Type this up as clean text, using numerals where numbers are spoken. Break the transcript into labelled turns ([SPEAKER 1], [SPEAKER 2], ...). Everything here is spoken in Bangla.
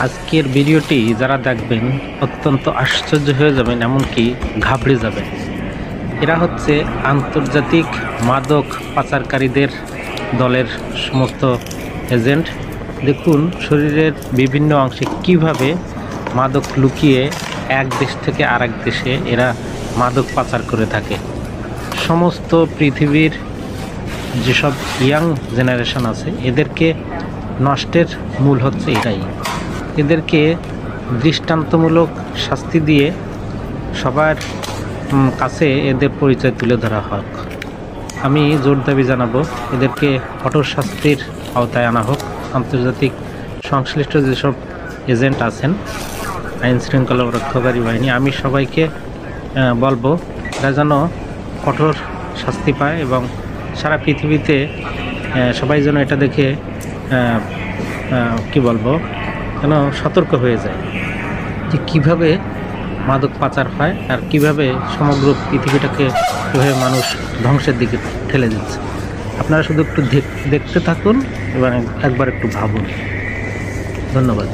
[SPEAKER 1] আজকের ভিডিওটি যারা দেখবেন অত্যন্ত আশ্চর্য হয়ে যাবেন, এমনকি ঘাবড়ে যাবেন। এরা হচ্ছে আন্তর্জাতিক মাদক পাচারকারীদের দলের সমস্ত এজেন্ট। দেখুন শরীরের বিভিন্ন অংশে কিভাবে মাদক লুকিয়ে এক দেশ থেকে আরেক দেশে এরা মাদক পাচার করে থাকে। সমস্ত পৃথিবীর যেসব ইয়াং জেনারেশন আছে এদেরকে নষ্টের মূল হচ্ছে এটাই। এদেরকে দৃষ্টান্তমূলক শাস্তি দিয়ে সবার কাছে এদের পরিচয় তুলে ধরা হোক। আমি জোর দাবি জানাবো এদেরকে কঠোর শাস্তির আওতায় আনা হোক। আন্তর্জাতিক সংশ্লিষ্ট যেসব এজেন্ট আছেন, আইন শৃঙ্খলা রক্ষাকারী বাহিনী, আমি সবাইকে বলবো এরা যেন কঠোর শাস্তি পায় এবং সারা পৃথিবীতে সবাই যেন এটা দেখে কি বলবো যেন সতর্ক হয়ে যায় যে কীভাবে মাদক পাচার হয় আর কিভাবে সমগ্র পৃথিবীটাকে কীভাবে মানুষ ধ্বংসের দিকে ঠেলে দিচ্ছে। আপনারা শুধু একটু দেখতে থাকুন এবং একবার একটু ভাবুন। ধন্যবাদ।